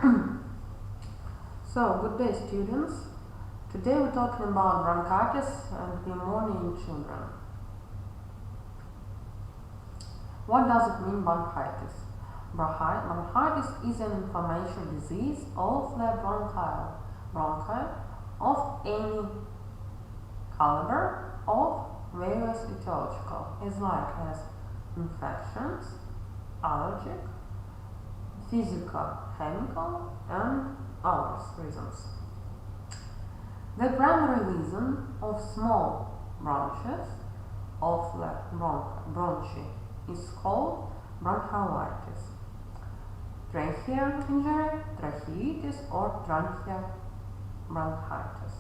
So, good day students. Today we're talking about bronchitis and pneumonia in children. What does it mean, bronchitis? Bronchitis is an inflammatory disease of the bronchi of any caliber of various etiological, as like as infections, allergic, physical, chemical, and other reasons. The primary reason of small branches of the bronchi is called bronchiolitis, tracheal injury, tracheitis, or tracheal bronchitis.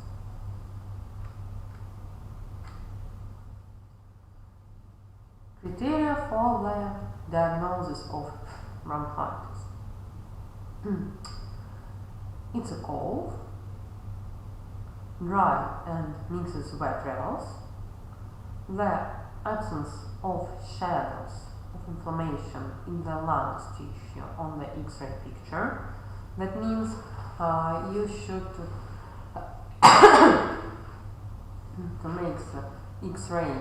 Criteria for the diagnosis of bronchitis. It's a cough, dry and mixed sweat levels, the absence of shadows of inflammation in the lungs tissue on the X-ray picture. That means you should to make the X-ray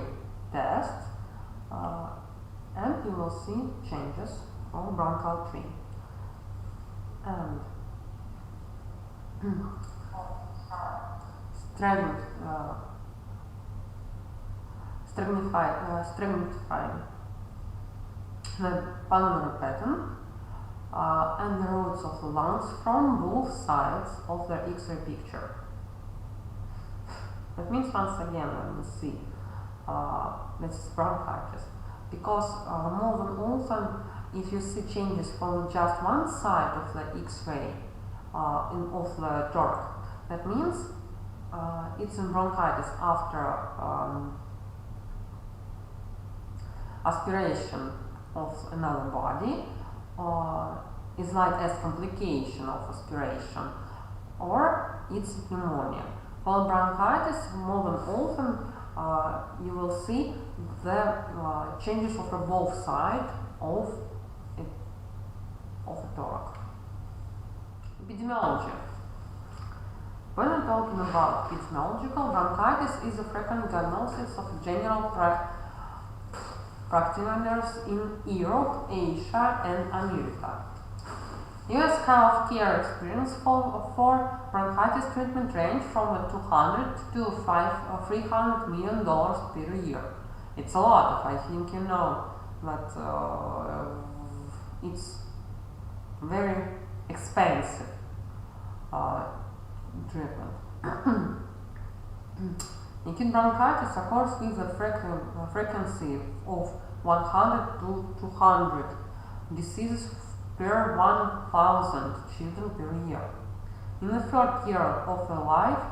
test and you will see changes on bronchial tree. And stratigraphy the pulmonary pattern and the roads of the lungs from both sides of the X-ray picture. That means once again when we see this is bronchitis, because more than often if you see changes from just one side of the X-ray of the thorax, that means it's in bronchitis after aspiration of another body, is like as complication of aspiration, or it's pneumonia. For bronchitis, more than often you will see the changes of both sides of the thorax. Epidemiology. When we're talking about epidemiological, bronchitis is a frequent diagnosis of general practitioners in Europe, Asia, and America. US healthcare experience for bronchitis treatment range from $200 to $300 million per year. It's a lot. I think you know that it's very expensive treatment. Acute bronchitis occurs with a frequency of 100 to 200 diseases per 1,000 children per year. In the third year of their life,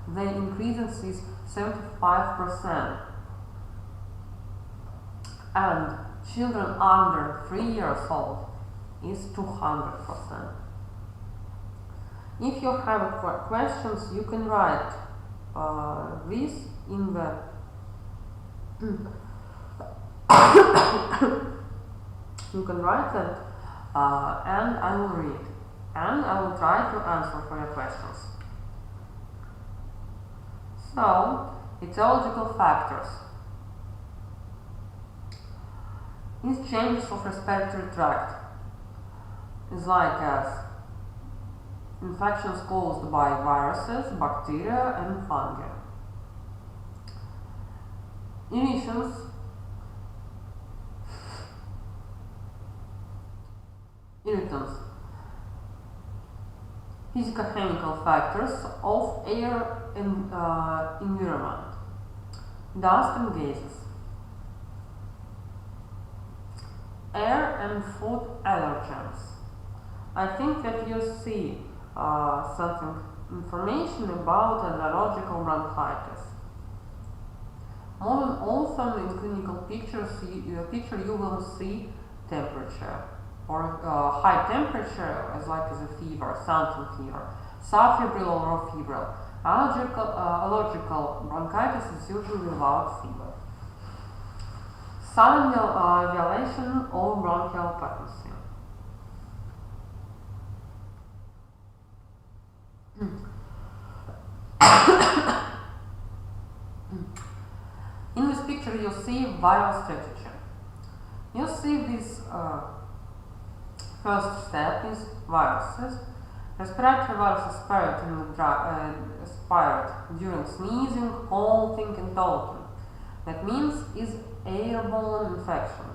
the increase is 75%, and children under 3 years old is 200%. If you have questions, you can write this in the you can write that and I will read and I will try to answer for your questions. So, etiological factors. These changes of respiratory tract is like as infections caused by viruses, bacteria, and fungi. Irritants, physical-chemical factors of air and environment, dust and gases, air and food allergens. I think that you see something information about allergical bronchitis. More than often in clinical picture you will see temperature or high temperature as like as a fever, something fever, subfebrile or febrile. Allergical bronchitis is usually without fever. Sudden violation of bronchial patency. picture you see viral strategy. You see this first step is viruses. Respiratory viruses spread during sneezing, coughing, and talking. That means is airborne infection,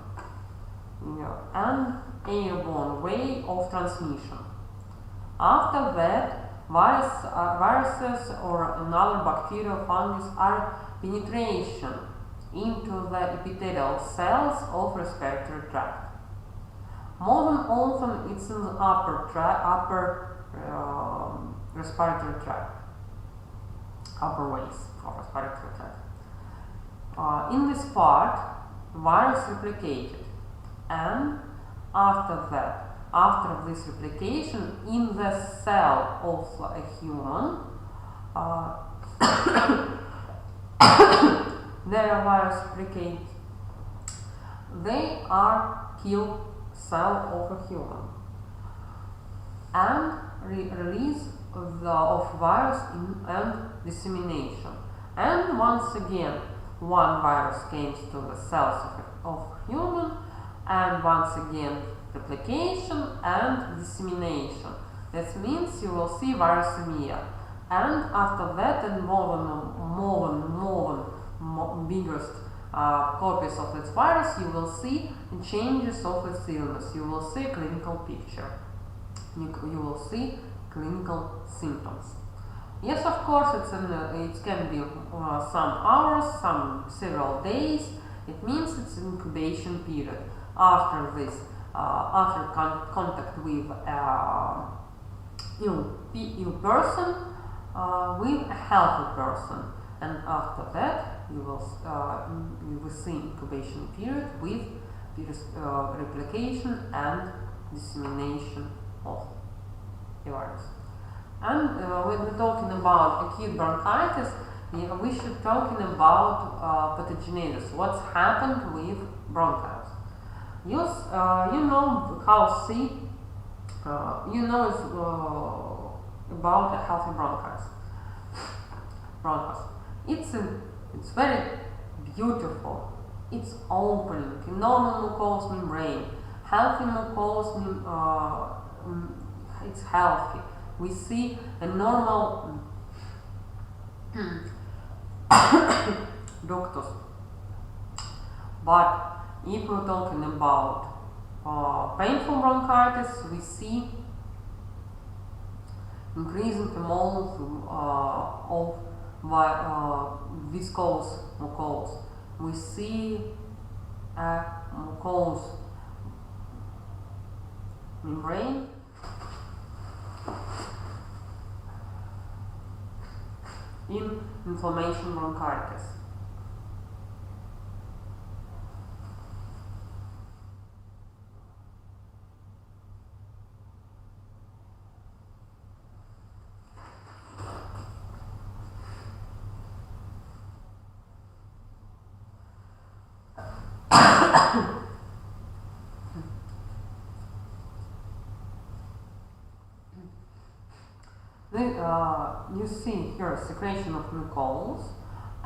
and airborne way of transmission. After that, viruses or another bacteria or fungus are penetration into the epithelial cells of respiratory tract. More than often, it's in the upper respiratory tract, upper ways of respiratory tract. In this part, virus replicated, and after that, after this replication in the cell of a human, their virus replicate. They are killed cell of a human and release of virus and dissemination. And once again, one virus came to the cells of human, and once again replication and dissemination. That means you will see viremia. And after that, and more biggest copies of its virus, you will see changes of its illness. You will see a clinical picture. You will see clinical symptoms. Yes, of course, it can be some hours, several days. It means it's an incubation period. After this, after contact with ill person with a healthy person, and after that you will see incubation period with replication and dissemination of the virus. And when we're talking about acute bronchitis, we should talking about pathogenesis. What's happened with bronchitis? You know how sick. You know about a healthy bronchus. It's very beautiful. It's opening, normal mucous membrane, healthy mucous. It's healthy. We see a normal ductus. But if we're talking about painful bronchitis, we see increasing amount of viscous mucose. We see a mucous membrane in inflammation bronchitis. You see here secretion of mucose,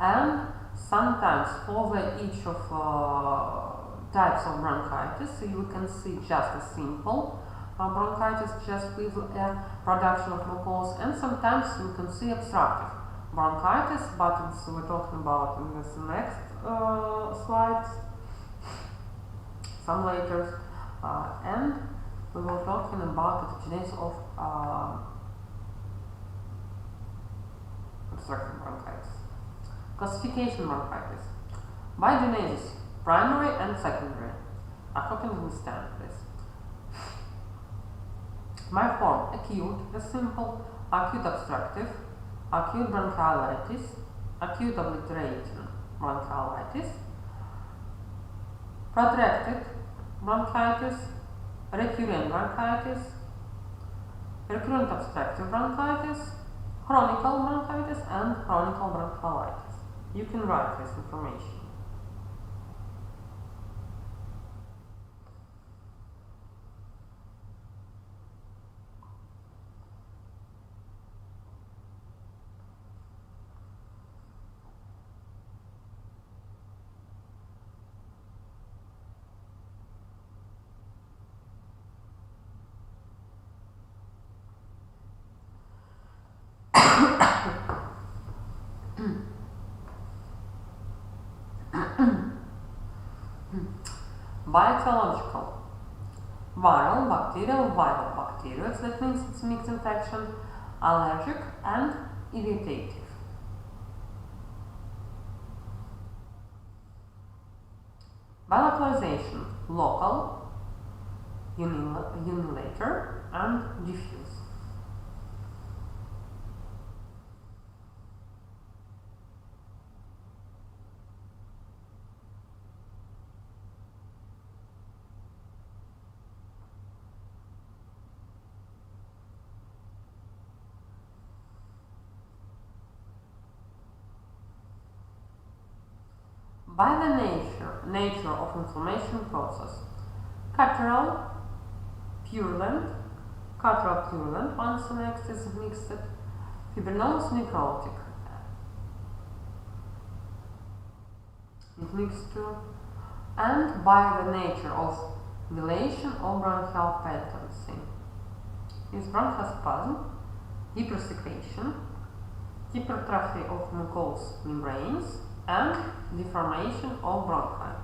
and sometimes for each of types of bronchitis you can see just a simple bronchitis just with production of mucose, and sometimes you can see obstructive bronchitis, but we're talking about in this next slides, some later, and we were talking about pathogenesis of obstructive bronchitis. Classification bronchitis by genesis, primary and secondary. I hope you understand this. My form: acute, a simple, acute obstructive, acute bronchiolitis, acute obliterating bronchiolitis, protracted bronchitis, recurrent bronchitis, recurrent obstructive bronchitis, chronic bronchitis, and chronic bronchiolitis. You can write this information. Biological. Viral, bacterial, viral, bacterial, that means it's mixed infection, allergic, and irritative. By localization, local, unilateral, and diffuse. By the nature of inflammation process, catarrhal, purulent, once the next is mixed, fibrinous, necrotic, it mixed too, and by the nature of dilation or bronchial patency, is bronchospasm, hypersecretion, hypertrophy of mucous membranes, and deformation of bronchi.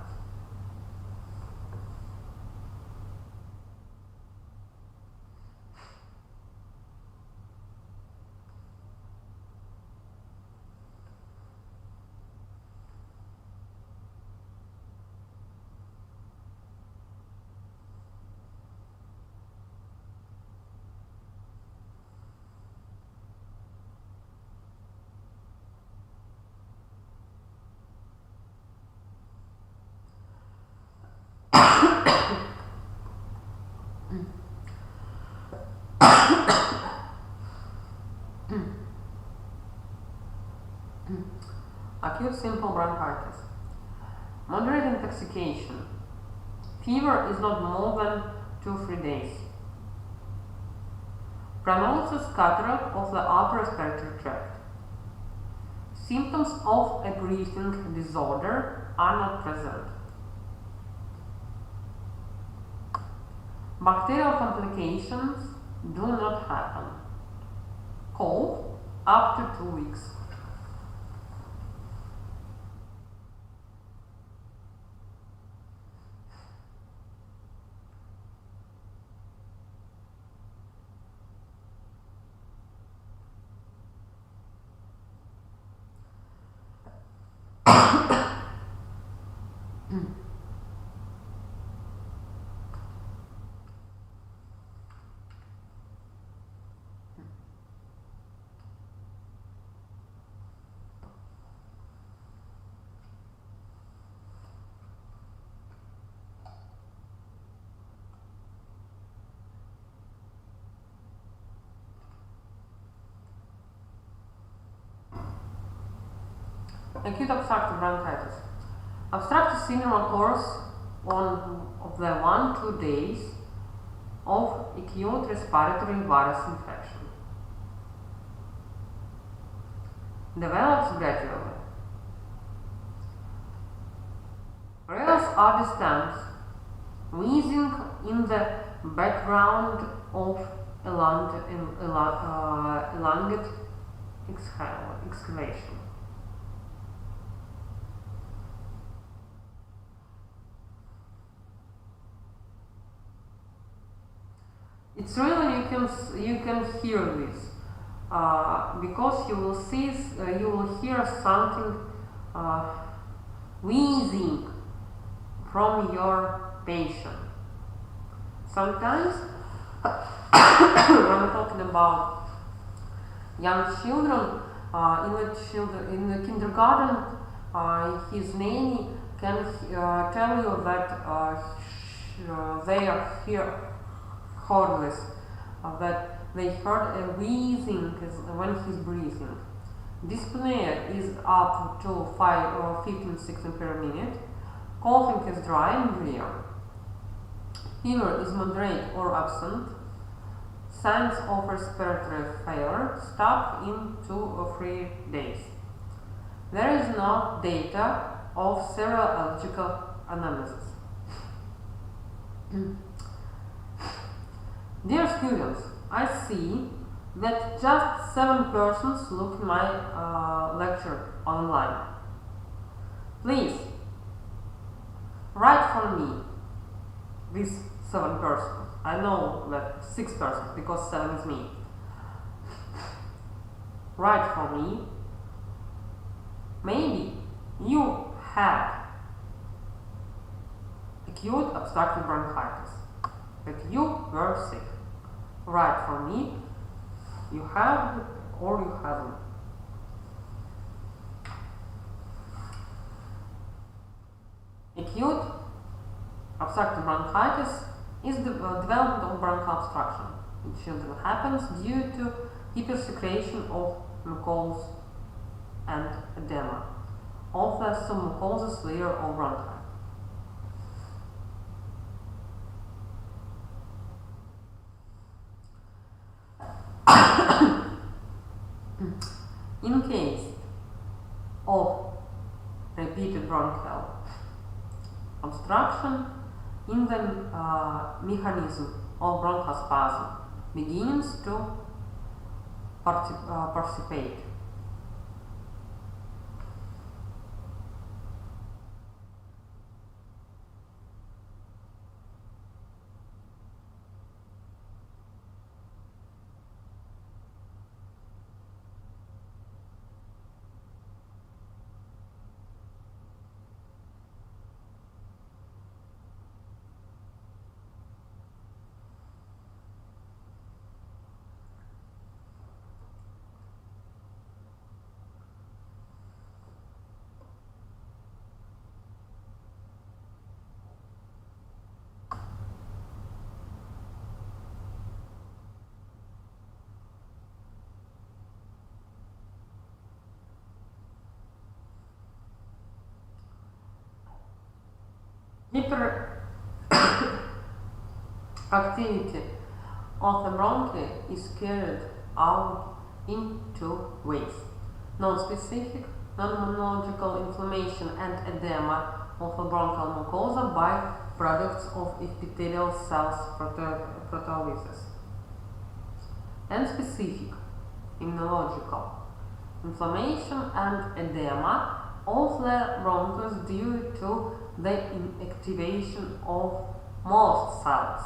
Acute simple bronchitis. Moderate intoxication. Fever is not more than 2-3 days. Pronounced cataract of the upper respiratory tract. Symptoms of a breathing disorder are not present. Bacterial complications do not happen. Cold up to 2 weeks. Acute obstructive bronchitis. Obstructive syndrome occurs on the 1-2 days of acute respiratory virus infection. Develops gradually. Results are distant, wheezing in the background of elongated exhalation. It's really you can hear this because you will hear something wheezing from your patient. Sometimes when we're talking about young children, in the kindergarten, his nanny can tell you that they are here cordless, that they heard a wheezing when he's breathing. Dyspnea is up to 15-16 per minute. Coughing is dry and rare. Fever is moderate or absent. Signs of respiratory failure stop in 2 or 3 days. There is no data of serological analysis. Dear students, I see that just 7 persons look my lecture online. Please, write for me This 7%. I know that 6% because 7 is me. Write for me. Maybe you had acute obstructive bronchitis, that you were sick. Write for me. You have or you haven't. Acute obstructive bronchitis is the development of bronchial obstruction. In children happens due to hypersecretion of mucus and edema of the submucosous layer of bronchi. In case of repeated bronchial obstruction, in the mechanism of bronchospasm begins to participate. Hyperactivity of the bronchi is carried out in two ways: non-specific, non-immunological inflammation and edema of the bronchial mucosa by products of epithelial cells proteolysis, and specific, immunological inflammation and edema of the bronchus due to the inactivation of most cells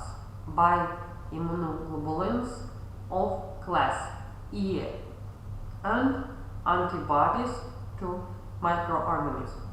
by immunoglobulins of class E and antibodies to microorganisms.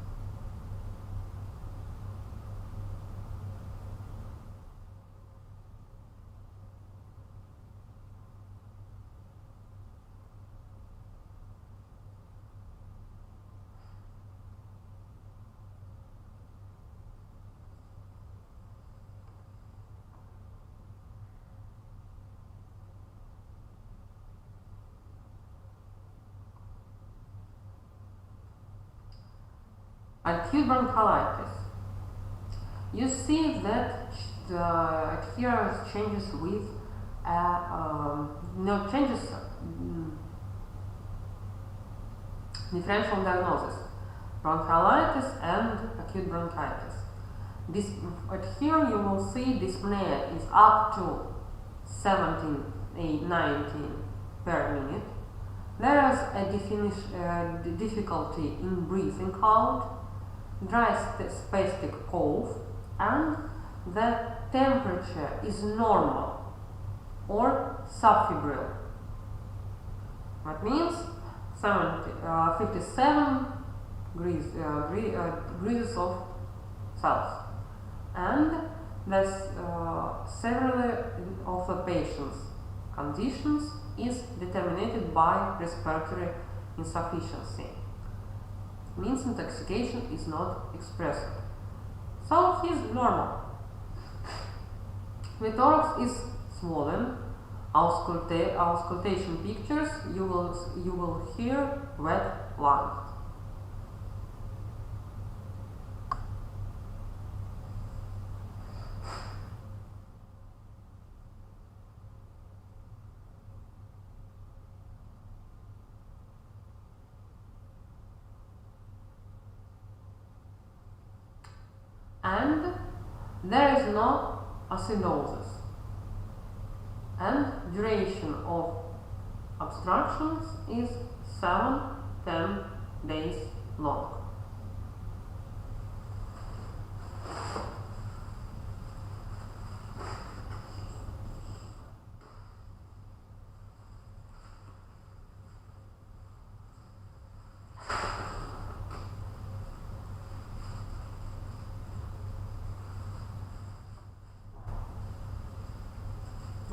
Acute bronchiolitis. You see that the adherence changes with differential diagnosis: bronchiolitis and acute bronchitis. This here you will see dyspnea is up to 17, 19 per minute. There is a difficulty in breathing out, dry spastic cough, and the temperature is normal or subfebrile. That means 57 degrees of Celsius. And several of the patient's conditions is determined by respiratory insufficiency. Means intoxication is not expressed. So he is normal. The thorax is swollen. Auscultation pictures you will hear wet lung. And there is no acidosis, and duration of obstructions is 7-10 days long.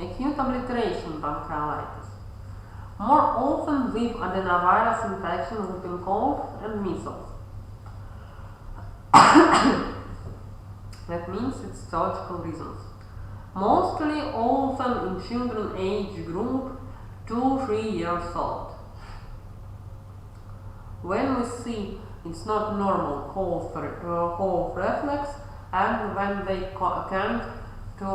Acute obliteration bronchiolitis. More often with adenovirus infection, whooping cough, and measles. That means it's surgical reasons. Mostly often in children age group 2-3 years old. When we see it's not normal cough reflex, and when they can't to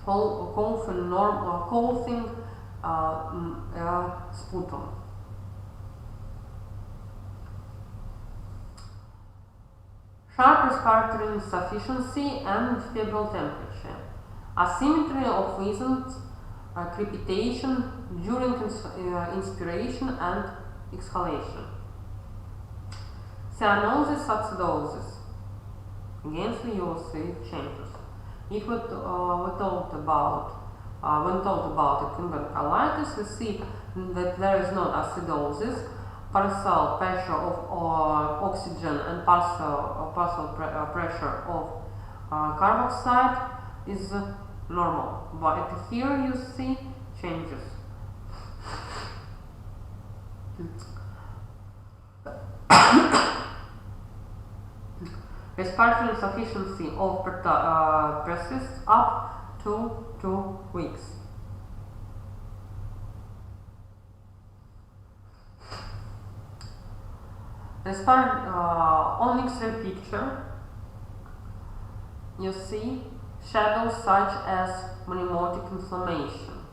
coughing sputum. Sharp respiratory insufficiency and febrile temperature. Asymmetry of wheezing, crepitation during inspiration and exhalation. Cyanosis, acidosis. Again, you will see changes. If we talked about when talked about acute bronchiolitis, we see that there is no acidosis, partial pressure of oxygen and partial pressure of carboxide is normal, but here you see changes. Respiratory insufficiency of persists up to 2 weeks. On X-ray picture, you see shadows such as pneumotic inflammation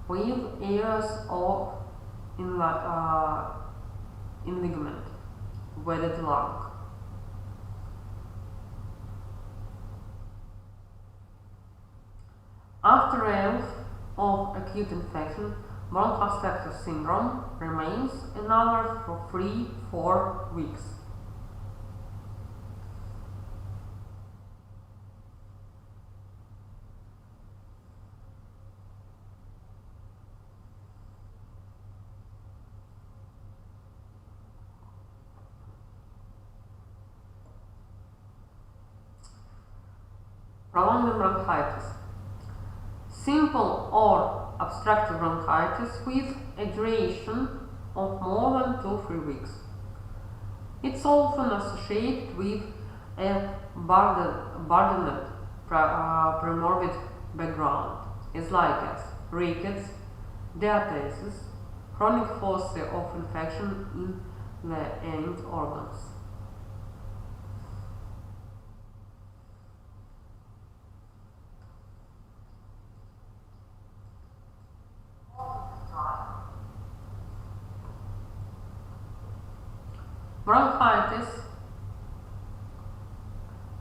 with areas of ligament, wetted lung. After a of acute infection, bronchospector syndrome remains another for 3-4 weeks. Prolonged bronchitis. Simple or obstructive bronchitis with a duration of more than 2-3 weeks. It's often associated with a burdened premorbid background, like as rickets, diathesis, chronic foci of infection in the end organs. Bronchitis,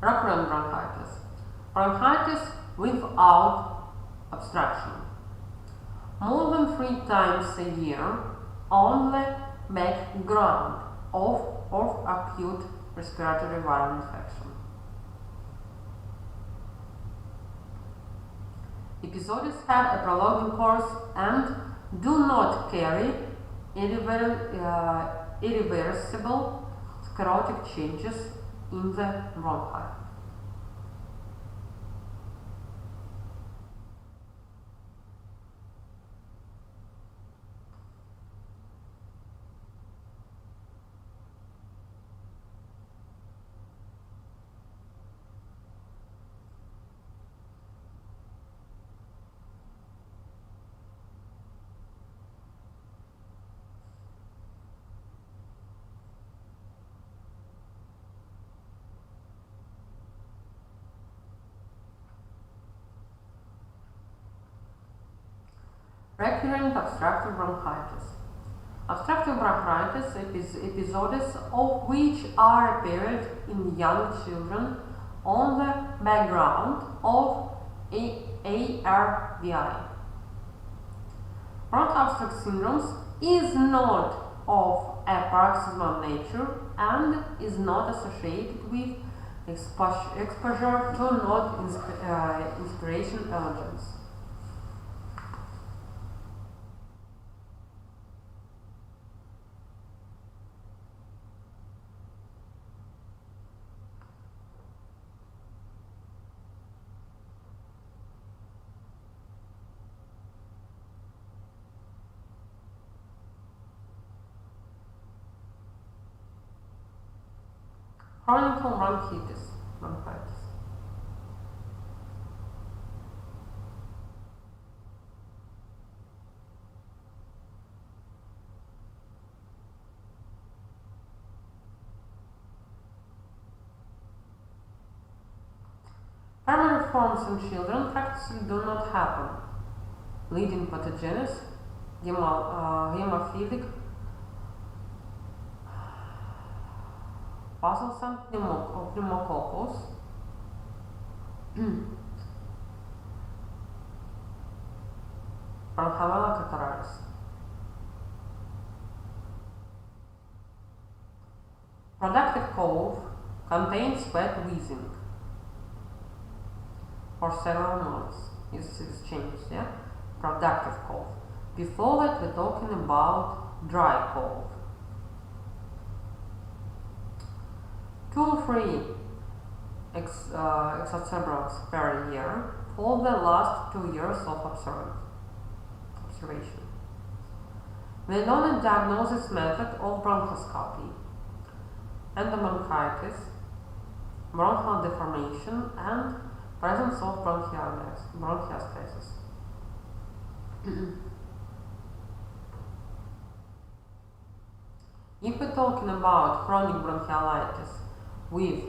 recurrent bronchitis. Bronchitis without obstruction. More than 3 times a year on the background of acute respiratory viral infection. Episodes have a prolonged course and do not carry irreversible sclerotic changes in the bronchi. Recurrent obstructive bronchitis. Obstructive bronchitis episodes of which are apparent in young children on the background of ARVI. Bronchoobstructive syndromes is not of a paroxysmal nature and is not associated with exposure to non-inspiration allergens. Chronic bronchitis. Primary forms in children practically do not happen. Leading pathogens, hemophilic Parkinson pneumococcus, Bronchiella catarrhalis. Productive cough contains wet wheezing for several months. You see this change, yeah? Productive cough. Before that, we're talking about dry cough. 2 or 3 exacerbations per year for the last 2 years of observation. The known diagnosis method of bronchoscopy, endobronchitis, bronchial deformation, and presence of bronchiectasis. If we're talking about chronic bronchiolitis with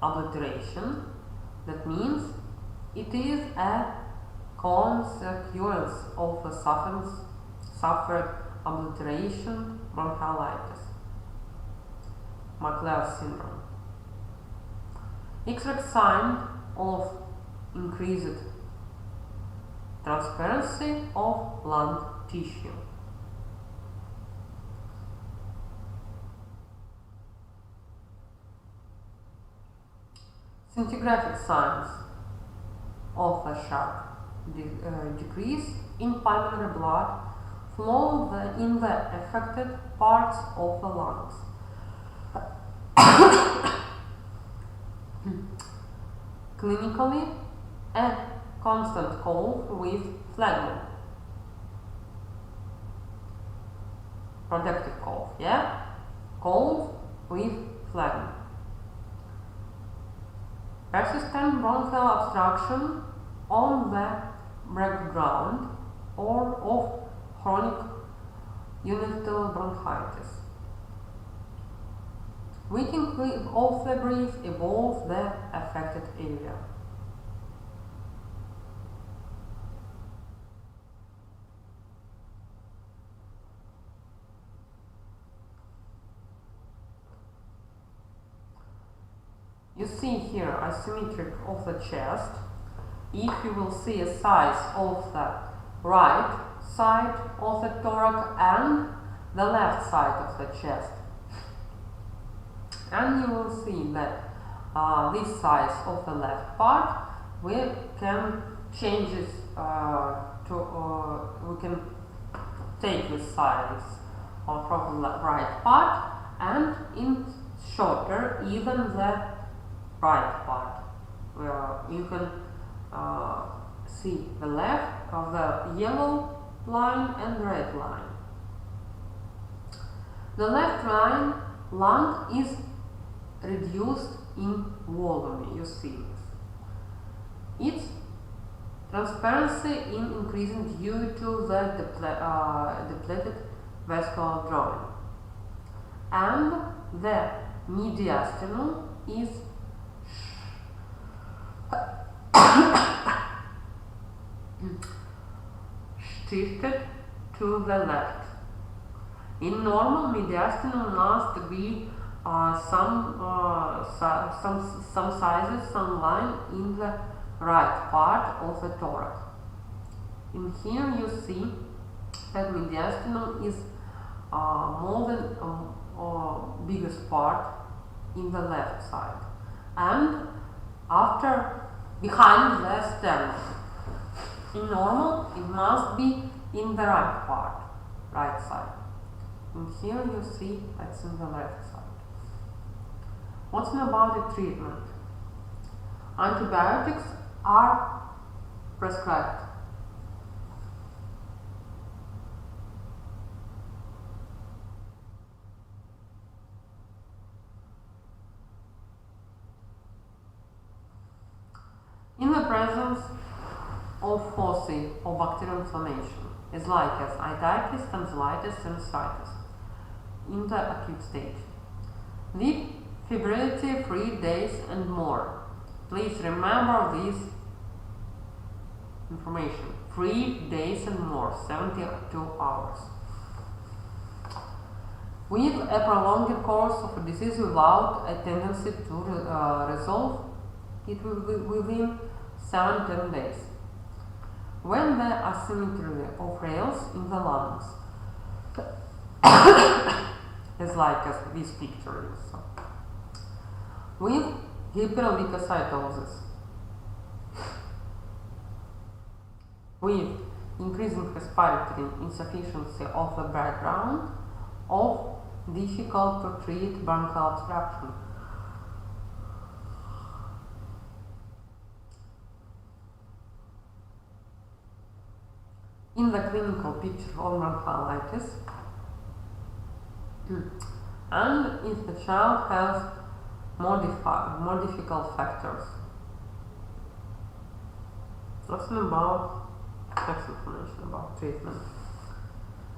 obliteration, that means it is a consequence of a suffered obliteration bronchiolitis, McLeod syndrome. X-ray sign of increased transparency of lung tissue. Scintigraphic signs of a sharp decrease in pulmonary blood flow in the affected parts of the lungs. Clinically, a constant cough with phlegm. Productive cough, yeah? Cough with phlegm. Persistent bronchial obstruction on the background or of chronic unilateral bronchitis. Weakening of the breath above the affected area. You see here asymmetric of the chest. If you will see a size of the right side of the thorax and the left side of the chest, and you will see that this size of the left part we can change it we can take this size from the right part and in shorter even the right part, where you can see the left of the yellow line and the red line. The left lung is reduced in volume, you see this. Its transparency in increasing due to the depleted vascular drawing, and the mediastinum is shifted to the left. In normal, mediastinum must be some sizes, some line in the right part of the thorax. In here you see that mediastinum is more than biggest part in the left side, and behind the sternum. In normal, it must be in the right part, right side. And here you see it's in the left side. What's about the treatment? Antibiotics are prescribed. the presence of foci or bacterial inflammation, as like as iditis, tonsillitis, sinusitis, in the acute stage. Leave febrility 3 days and more. Please remember this information. 3 days and more, 72 hours. With a prolonged course of a disease without a tendency to resolve it will be within 7-10 days. When the asymmetry of rails in the lungs, as like as this picture is, with hyperleukocytosis, with increasing respiratory insufficiency of the background of difficult to treat bronchial obstruction. In the clinical picture of bronchiolitis, and if the child has more difficult factors. Listen about text information about treatment.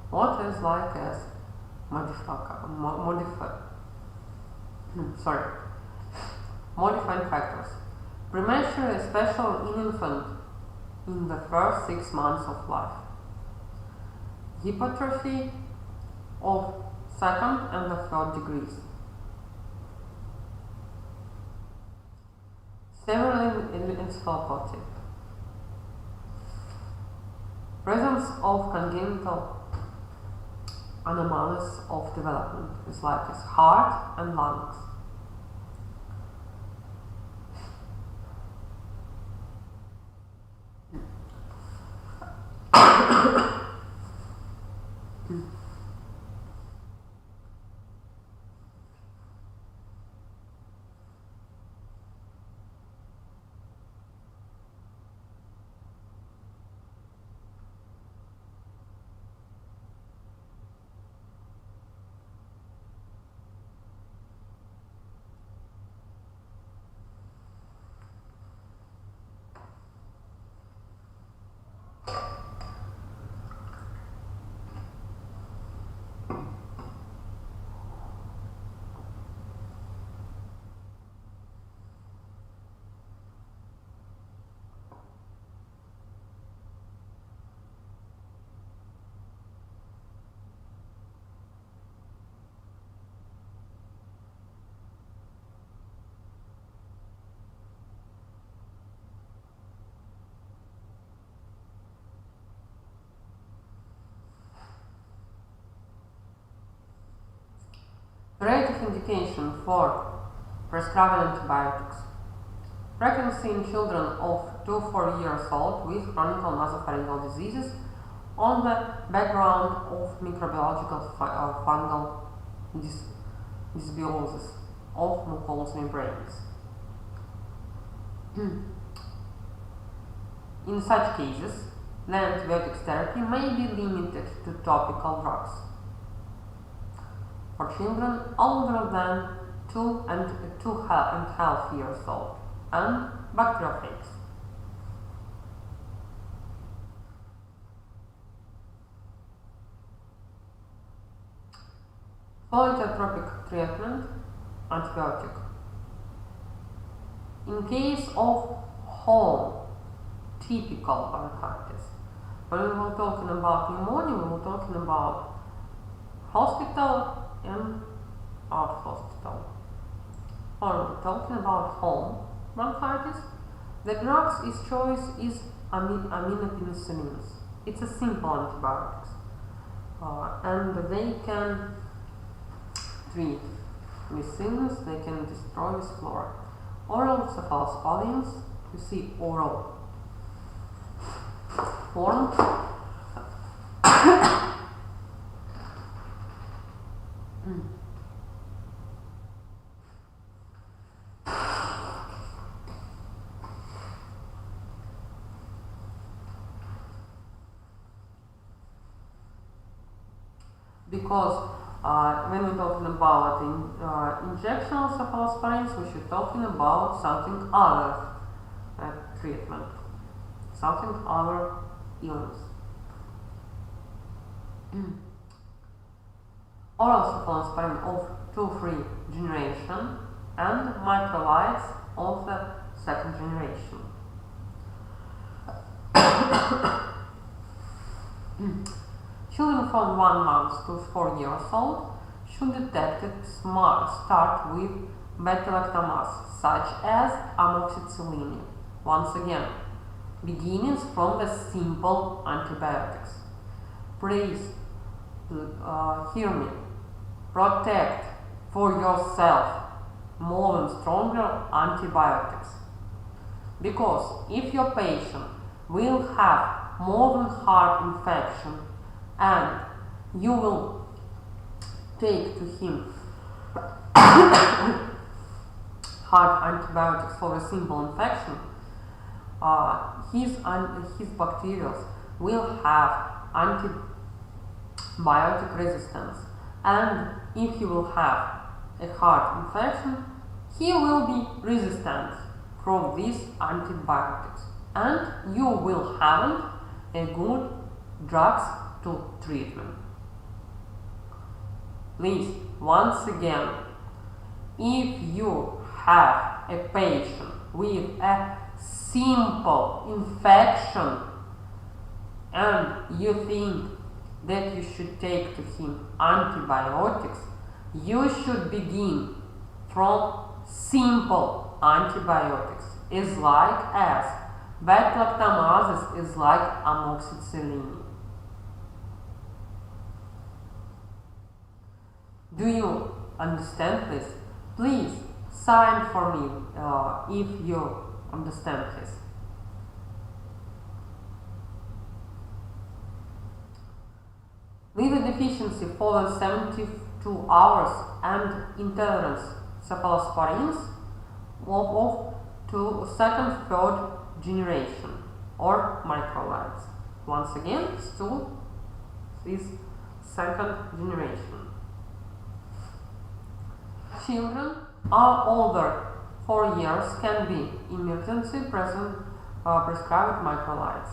What is like as modifying factors. Premature, especially in infant, in the first 6 months of life. Hypertrophy of second and the third degrees. Severe encephalopathy. Presence of congenital anomalies of development is like as heart and lungs. Rate of indication for prescribing antibiotics. Pregnancy in children of 2 to 4 years old with chronic nasopharyngeal diseases on the background of microbiological fungal dysbiosis of mucous membranes. In such cases, the antibiotic therapy may be limited to topical drugs for children older than 2 and 2.5 years old and bacteriophages. Polytropic treatment, antibiotic. In case of home typical bronchitis, when we were talking about pneumonia, we were talking about hospital and out hospital. Or we're talking about home bronchitis. The drugs is choice is aminopenicillins. It's a simple antibiotics, and they can treat with illness. They can destroy this flora. Oral cephalosporins, you see oral form. Because when we're talking about injectional cephalosporins, we should talking about something other treatment, something other illness. Oral cephalosporin of 2-3 generation and macrolides of the 2nd generation. Children from 1 month to 4 years old should detected start with beta-lactamase, such as amoxicillin. Once again, beginnings from the simple antibiotics. Please hear me. Protect for yourself more and stronger antibiotics. Because if your patient will have more than heart infection and you will take to him hard antibiotics for a simple infection, his bacteria will have antibiotic resistance, and if he will have a heart infection, he will be resistant from these antibiotics, and you will have a good drugs to treatment. Please, once again, if you have a patient with a simple infection and you think that you should take to him antibiotics, you should begin from simple antibiotics. Is like as beta-lactamase is like amoxicillin. Do you understand this? Please sign for me if you understand this. Liver deficiency following 72 hours and intolerance cephalosporins to 2nd, 3rd generation or macrolides. Once again, still is 2nd generation. Children are older 4 years can be emergency prescribed macrolides.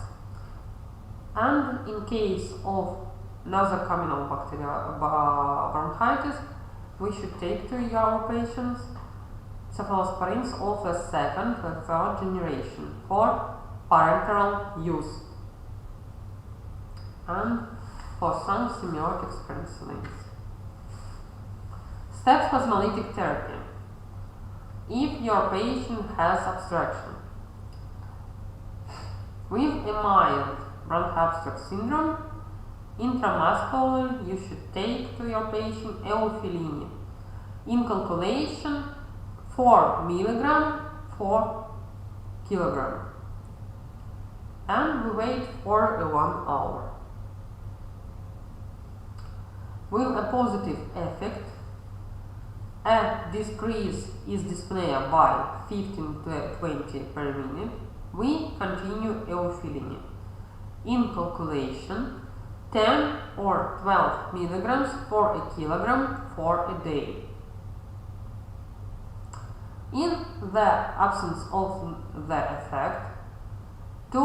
And in case of nosocomial bronchitis, we should take to our patients cephalosporins of the 2nd and 3rd generation for parenteral use and for some semiotic penicillins. Step spasmolytic therapy. If your patient has obstruction with a mild bronchoobstructive syndrome, intramuscularly you should take to your patient euphiline in calculation 4 mg per kilogram, and we wait for 1 hour. With a positive effect, a decrease is displayed by 15 to 20 per minute, we continue euphiline in calculation 10 or 12 milligrams for a kilogram for a day. In the absence of the effect, to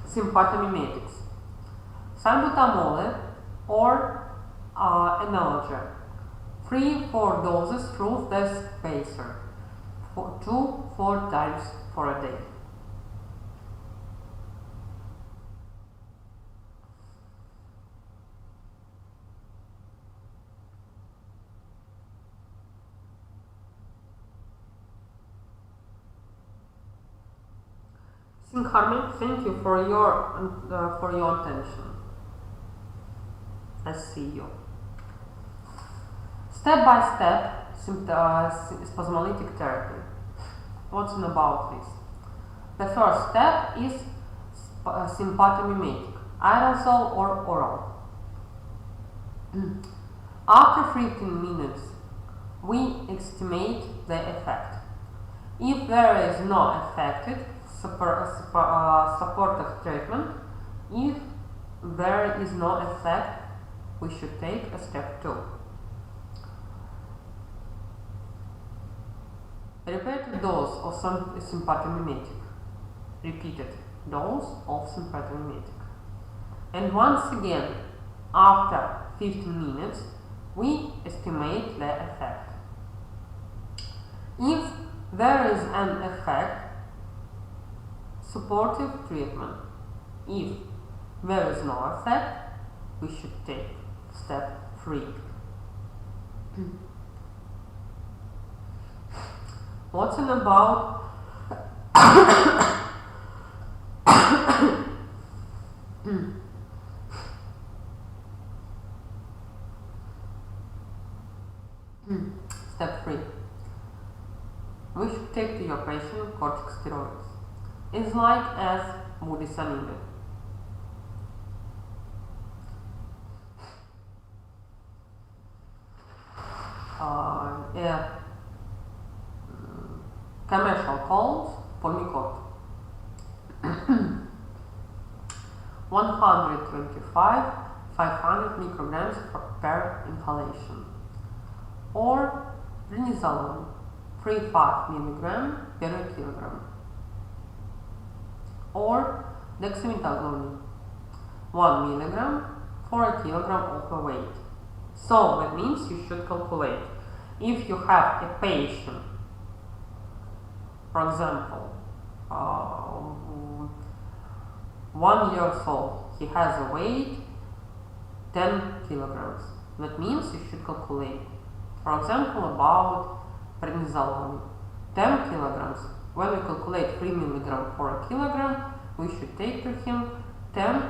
sympathomimetics, salbutamol or analog, 3-4 doses through the spacer, 2-4 times for a day. Harmony, thank you for your attention. I see you. Step by step spasmolytic therapy. What's about this? The first step is sympathomimetic, aerosol or oral. After 15 minutes, we estimate the effect. If there is no effect, supportive treatment. If there is no effect, we should take a step 2. Repeated dose of some sympathomimetic. Repeated dose of sympathomimetic. And once again, after 15 minutes, we estimate the effect. If there is an effect, supportive treatment. If there is no effect, we should take step 3. What's it about step 3? We should take to your patient corticosteroids. It's like as budesonide. Commercial calls Pulmicort. 125 500 micrograms per inhalation, or prednisolone 3.5 milligram per kilogram, or dexamethasone 1 milligram for a kilogram of the weight. So that means you should calculate. If you have a patient, for example, 1 year old, he has a weight 10 kilograms. That means you should calculate, for example, about prednisolone 10 kilograms. When we calculate 3 milligram for a kilogram, we should take to him 15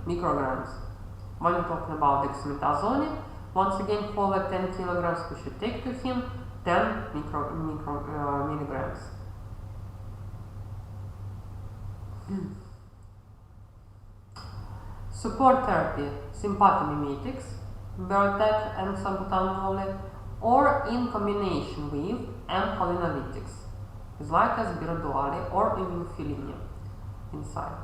micrograms. When we're talking about dexamethasone, once again for the 10 kilograms, we should take to him 10 milligrams. Support therapy, sympathomimetics, Bertec and salbutamol, or in combination with ampolinolytics, like as Biraduali or immunophilinia inside.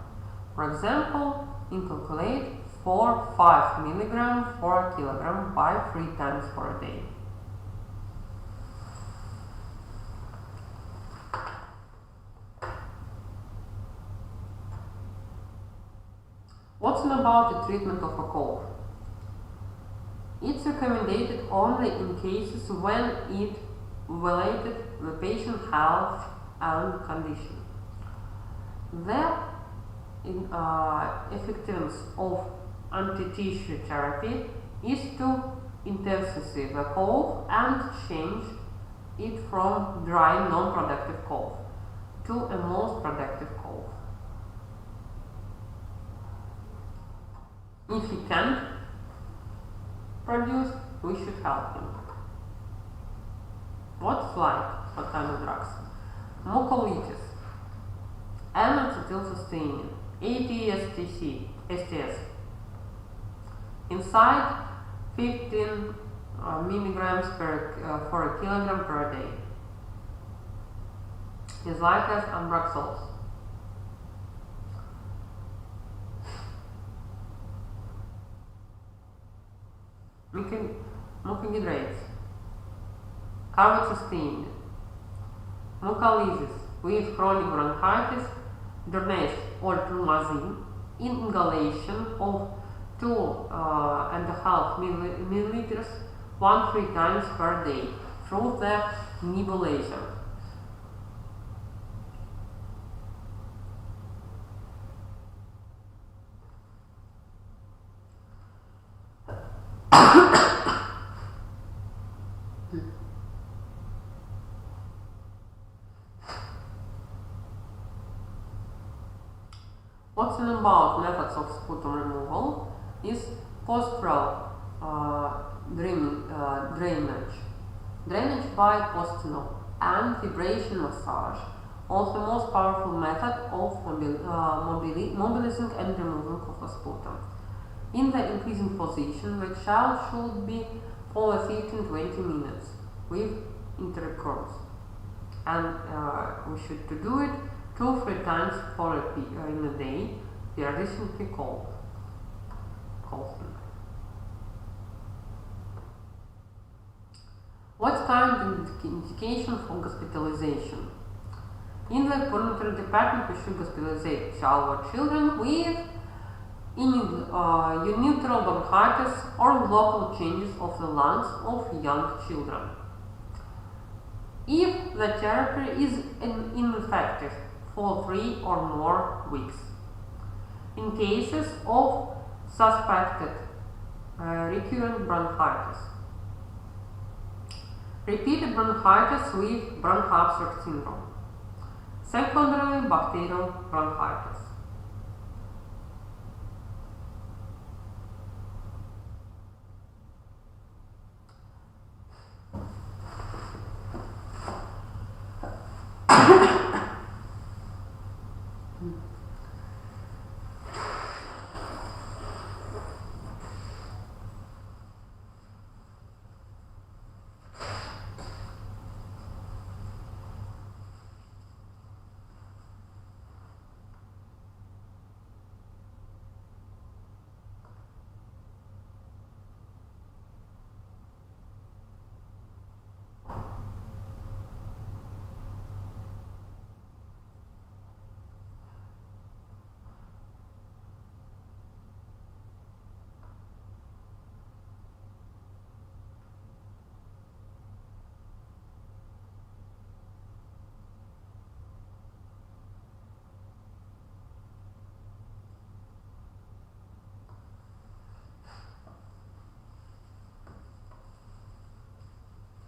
For example, incalculate 4-5 milligram for a kilogram by 3 times for a day. What's about the treatment of a cough? It's recommended only in cases when it related the patient's health and condition. The effectiveness of anti-tissue therapy is to intensify the cough and change it from dry, non-productive cough to a most productive cough. If he can't produce, we should help him. What's like? What kind of drugs? Mucolytis, N-acetylcysteine, ATSTC, inside 15 milligrams for a kilogram per day. Is like as Ambraxol. Mucohydrates, carbocysteine, mucolysis with chronic bronchitis, Dornase or Trumazine, inhalation of 2.5 milliliters 1-3 times per day through the nebulizer. What's about methods of sputum removal is postural drainage by postinol and vibration massage, also the most powerful method of mobilizing and removing of the sputum. In the increasing position, the child should be for 15-20 minutes with intercourse, and we should do it 2-3 times in a day, periodically coughing. What's current indication for hospitalization? In the pulmonary department, we should hospitalize our children with unilateral bronchitis or local changes of the lungs of young children. If the therapy is ineffective for 3 or more weeks. In cases of suspected recurrent bronchitis. Repeated bronchitis with bronchoabstract syndrome. Secondary bacterial bronchitis.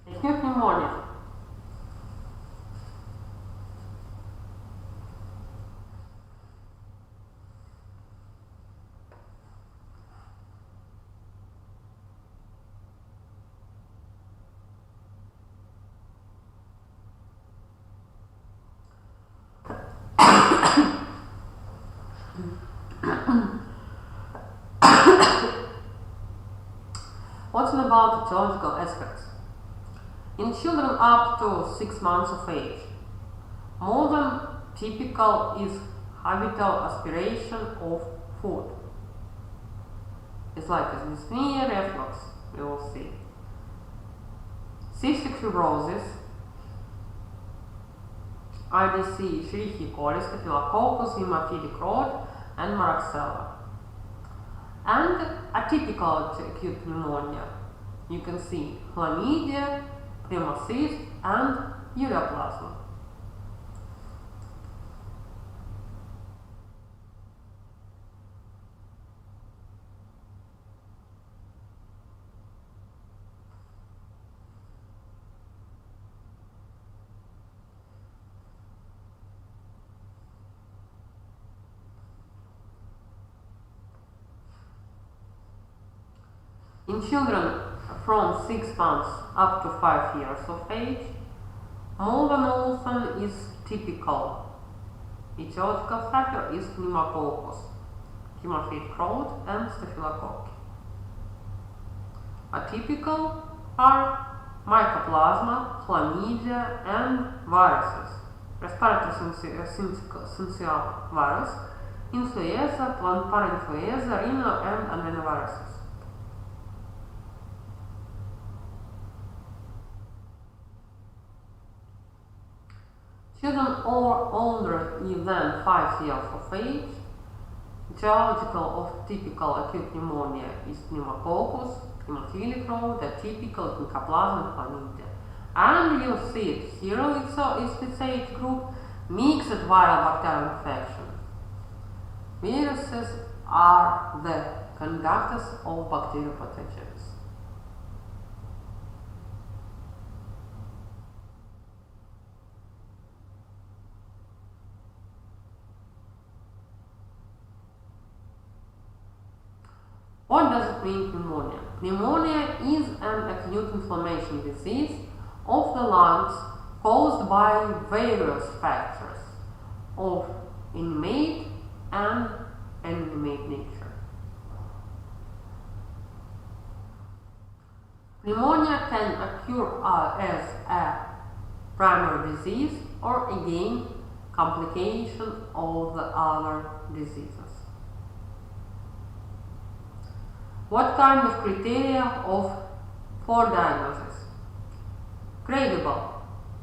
Acute pneumonia. What's about etiological aspects? In children up to 6 months of age, more than typical is habitual aspiration of food. It's like a dyspnea reflux, we will see. Cystic fibrosis, IBC, Escherichia coli, Staphylococcus, Haemophilic rot, and Moraxella. And atypical acute pneumonia. You can see chlamydia, pneumocyst, and ureaplasma. In children from 6 months up to 5 years of age, more than often is typical. Etiological factor is pneumococcus, Haemophilic rot, and Staphylococcus. Atypical are Mycoplasma, Chlamydia, and viruses. Respiratory syncytial virus, influenza, parainfluenza, rhino, and adenoviruses. Children older than 5 years of age, etiological of typical acute pneumonia is pneumococcus, Haemophilic rot, atypical Mycoplasma, and chlamydia. And you'll see it here, it's age group, mixed viral bacterial infection. Viruses are the conductors of bacterial pathogens. What does it mean, pneumonia? Pneumonia is an acute inflammation disease of the lungs caused by various factors of innate and inanimate nature. Pneumonia can occur as a primary disease or again complication of the other diseases. What kind of criteria for diagnosis? Credible.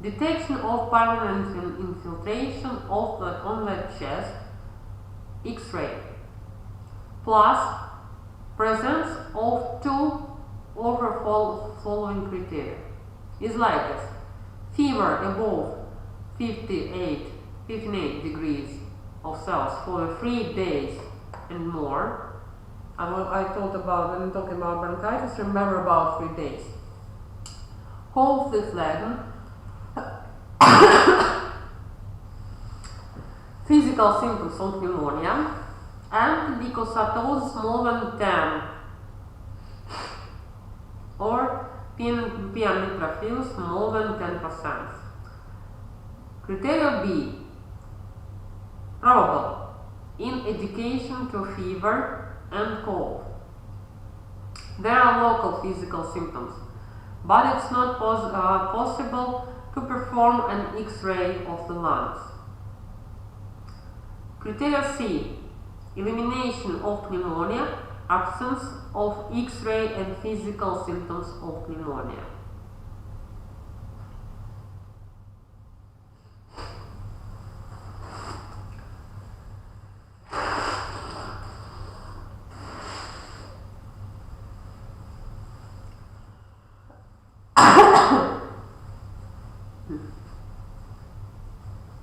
Detection of permanent infiltration on the chest, X-ray. Plus, presence of two over following criteria is likely: fever above 59 degrees of Celsius for 3 days and more. When talking about bronchitis, remember about 3 days. Cold phlegm, physical symptoms of pneumonia, and leukocytosis more than 10, or PM neutrophils more than 10%. Criteria B: probable in education to fever and cold. There are local physical symptoms, but it's not possible to perform an X-ray of the lungs. Criteria C: elimination of pneumonia, absence of X-ray and physical symptoms of pneumonia.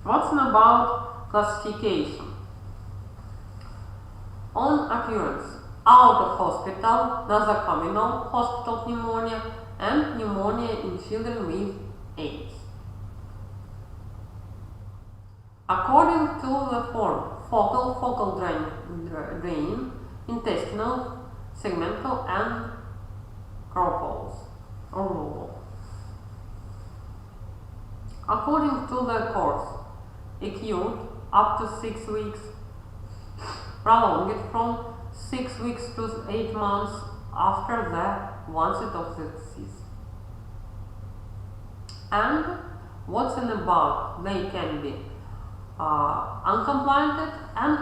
What's about classification? On occurrence: out of hospital, nosocomial hospital pneumonia, and pneumonia in children with AIDS. According to the form: focal draining, intestinal, segmental, and corpus or local. According to the course: acute up to 6 weeks, prolonged from 6 weeks to 8 months after the onset of the disease. And what's in the above? They can be uncomplicated and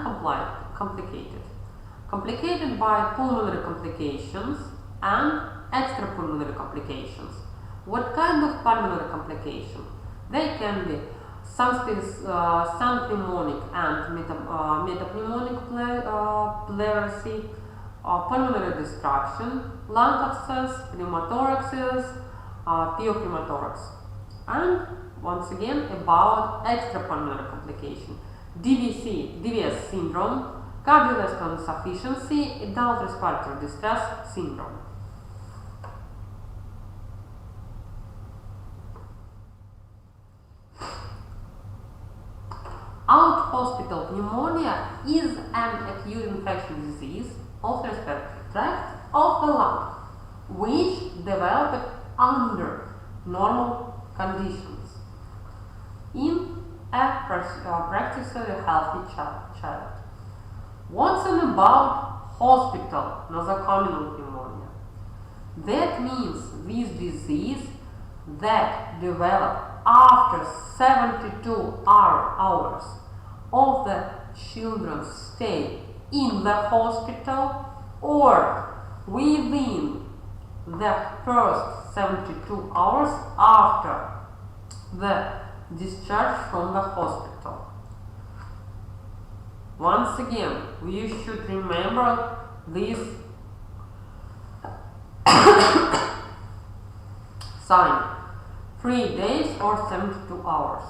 complicated. Complicated by pulmonary complications and extrapulmonary complications. What kind of pulmonary complication? They can be pneumonic and metapneumonic pleurisy, pulmonary destruction, lung abscess, pneumothorax, pneumothorax. And once again about extrapulmonary complication: DVS syndrome, cardiovascular insufficiency, adult respiratory distress syndrome. Out-hospital pneumonia is an acute infectious disease of the respiratory tract of the lung, which developed under normal conditions in a practically healthy child. What's about hospital nosocomial pneumonia? That means this disease that developed after 72 hours of the children's stay in the hospital or within the first 72 hours after the discharge from the hospital. Once again, we should remember this sign: 3 days or 72 hours.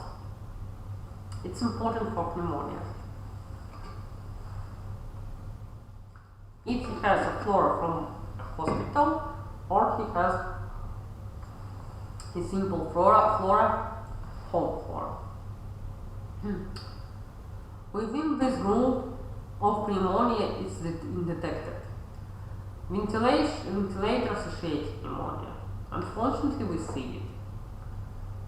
It's important for pneumonia. If he has a flora from hospital or he has a simple flora, home flora. Within this group of pneumonia is undetected ventilator-associated pneumonia. Unfortunately, we see it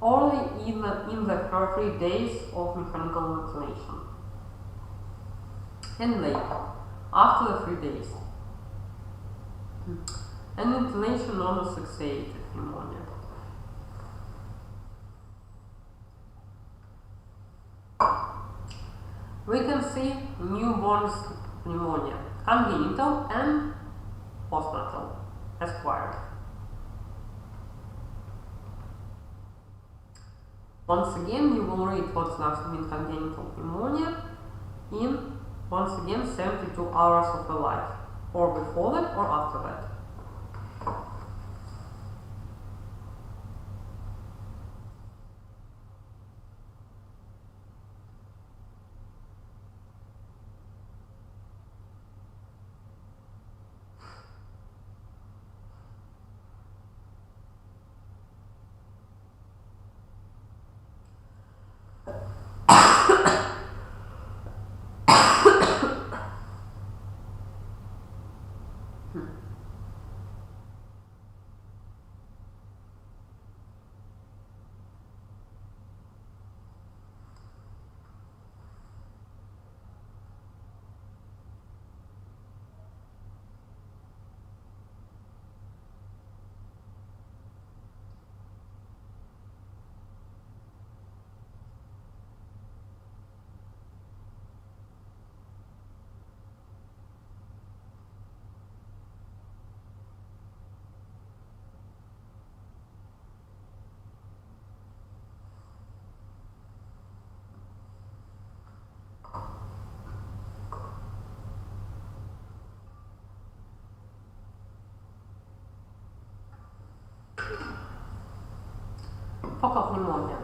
only in the first 3 days of mechanical ventilation, and later, after the 3 days, and ventilation non-associated pneumonia. We can see newborn pneumonia, congenital and postnatal, acquired. Once again, you will read what's last mean congenital pneumonia in, once again, 72 hours of the life, or before that or after that. Focal pneumonia.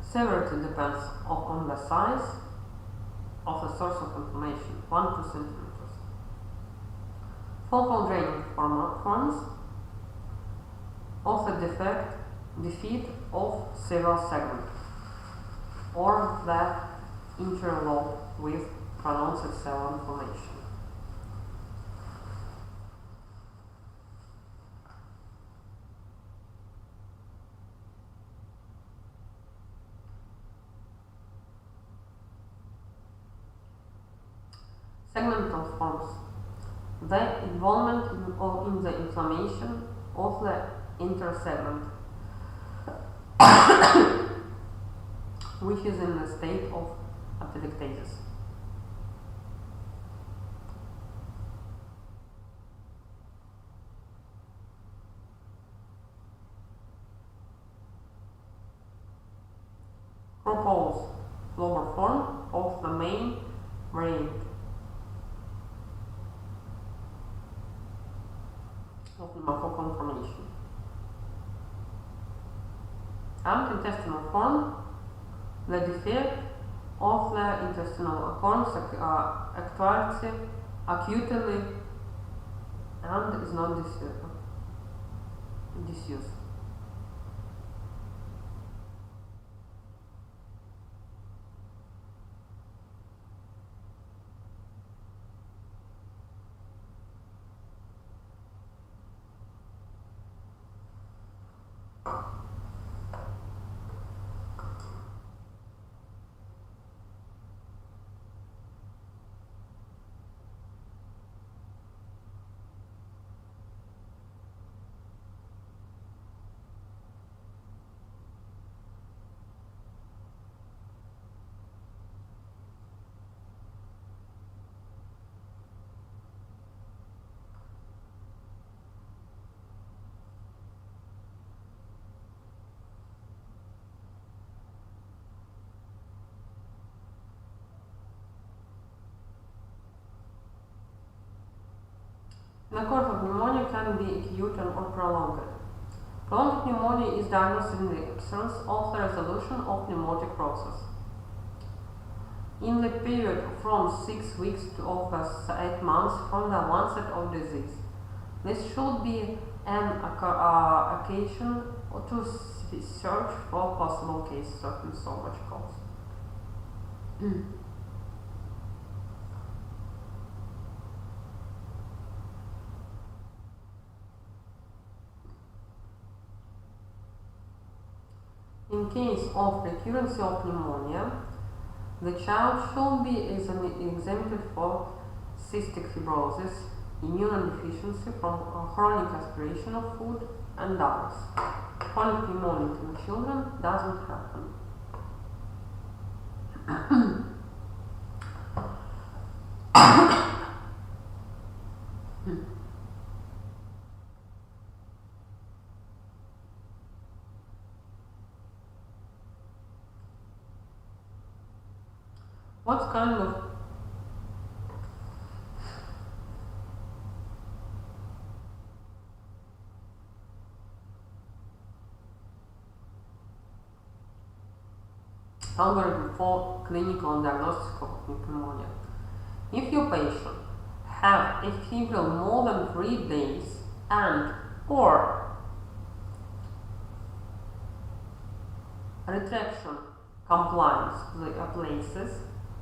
Severity depends on the size of the source of inflammation, 1 to 2 centimeters. Focal draining forms of the defeat of several segments, or the interlobe with pronounced cell inflammation. Segmental forms. The involvement in the inflammation of the intersegment, which is in a state of atelectasis. Propose lower form of the main variant of pneumococcal inflammation. And intestinal form, the defect of the intestinal forms actuality acutely and is not diffuse. The course of pneumonia can be acute or prolonged. Prolonged pneumonia is diagnosed in the absence of the resolution of pneumotic process. In the period from 6 weeks to over 8 months from the onset of disease. This should be an occasion to search for possible cases of pneumothorax cause. In case of recurrence of pneumonia, the child should be examined for cystic fibrosis, immunodeficiency from chronic aspiration of food, and others. Chronic pneumonia in children doesn't happen. What kind of algorithm for clinical diagnosis of pneumonia? If your patient have a fever more than 3 days and or retraction compliance the places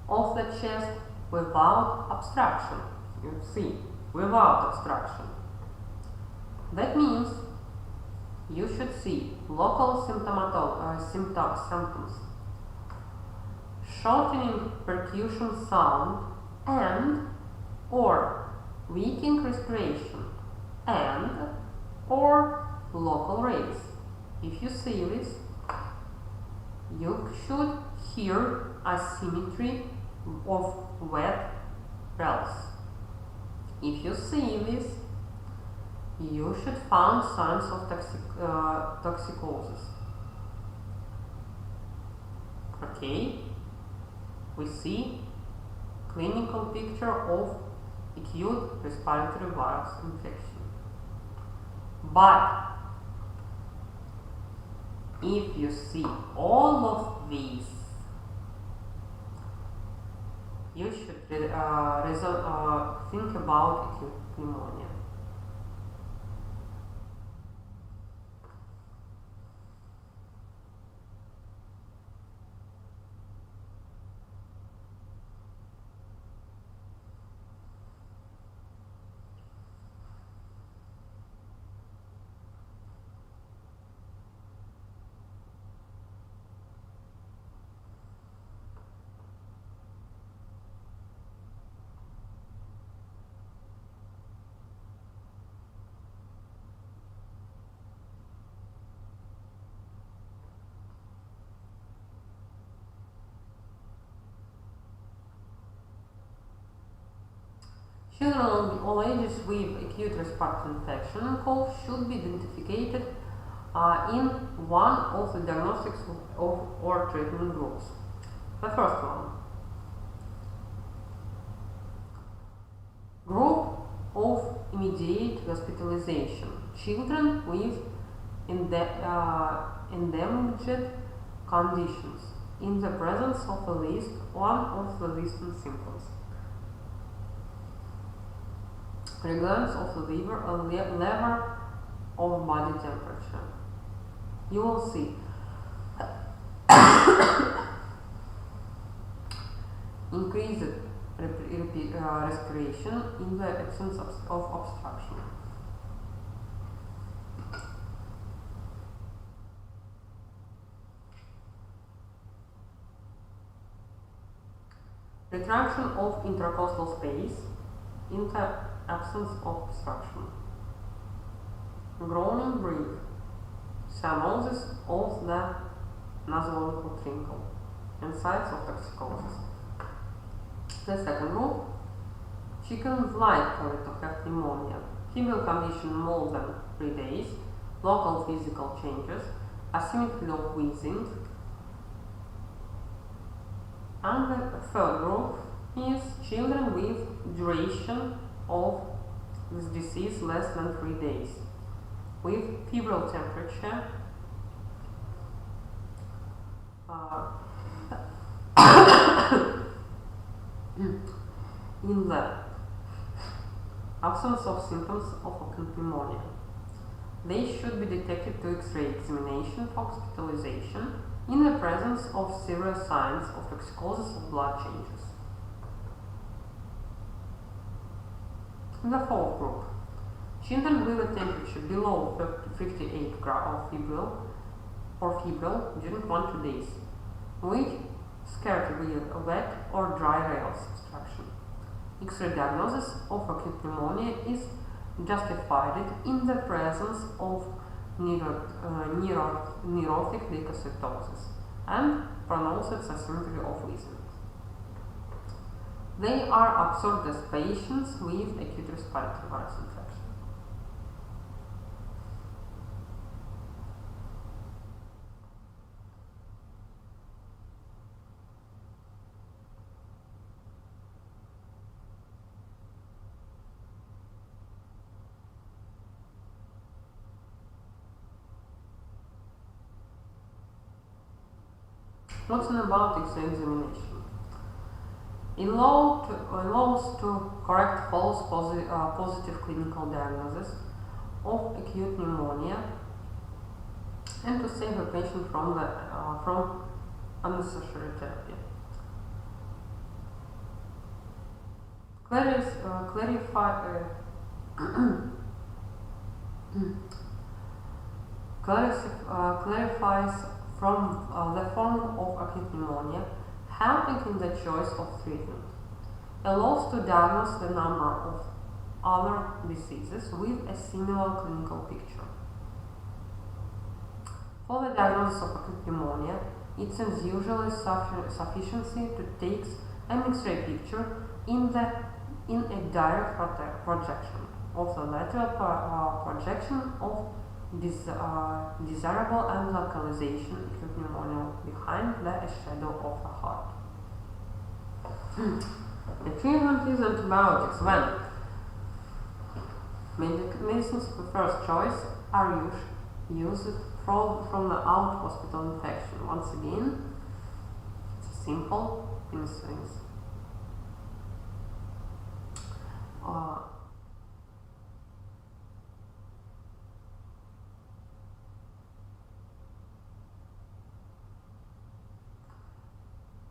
of the chest without obstruction, you see, without obstruction. That means you should see local symptoms, shortening percussion sound and or weakening respiration and or local raise. If you see this, you should hear asymmetry of wet pulse. If you see this, you should find signs of toxicosis. Okay, we see clinical picture of acute respiratory virus infection. But if you see all of these, you should think about acute pneumonia. Children of all ages with acute respiratory infection and cough should be identified in one of the diagnostics or treatment groups. The first one, group of immediate hospitalization, children with endemic conditions in the presence of at least one of the listed symptoms. Regardless of the liver or level of body temperature. You will see increased respiration in the absence of obstruction. Retraction of intercostal space in the absence of obstruction. Groaning breath, cyanosis of the nasolabial triangle, and signs of toxicosis. The second group, chickens likely to have pneumonia, febrile condition more than 3 days, local physical changes, asymmetry of wheezing. And the third group is children with duration of this disease less than 3 days, with febrile temperature, in the absence of symptoms of acute pneumonia. They should be detected to X-ray examination for hospitalization in the presence of serious signs of toxicosis or blood changes. In the fourth group, children with a temperature below 58 of febrile during 1 to 2 days, with scarcity wet or dry rails obstruction. X-ray diagnosis of acute pneumonia is justified in the presence of neurotic leukocytosis and pronounced asymmetry of wheezing. They are observed as patients with acute respiratory virus infection. What's about examination? Allows to correct false positive clinical diagnosis of acute pneumonia and to save a patient from unnecessary therapy. Clarifies from the form of acute pneumonia, helping in the choice of treatment. Allows to diagnose the number of other diseases with a similar clinical picture. For the diagnosis of acute pneumonia, it is usually sufficiency to take an X-ray picture in a direct projection of the lateral projection of desirable and localization acute pneumonia behind the shadow of the heart. The treatment is antibiotics when medicines of first choice are used from the out-hospital infection. Once again, it's simple penicillins.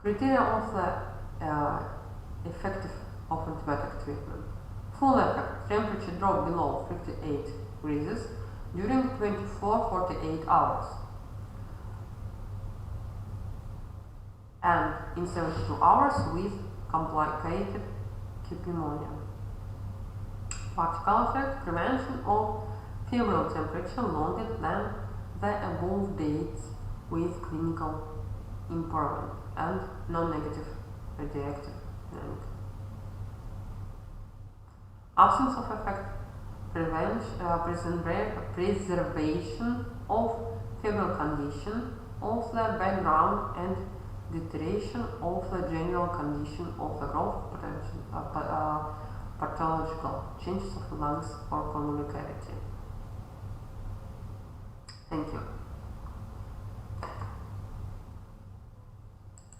Criteria of the effective of antibiotic treatment. Full effect, temperature drop below 58 degrees during 24-48 hours and in 72 hours with complicated acute pneumonia. Practical effect, prevention of febrile temperature longer than the above dates with clinical impairment and non-negative radioactive dynamic. Absence of effect, preservation of febrile condition of the background and deterioration of the general condition of the growth pathological changes of lungs or pulmonary cavity.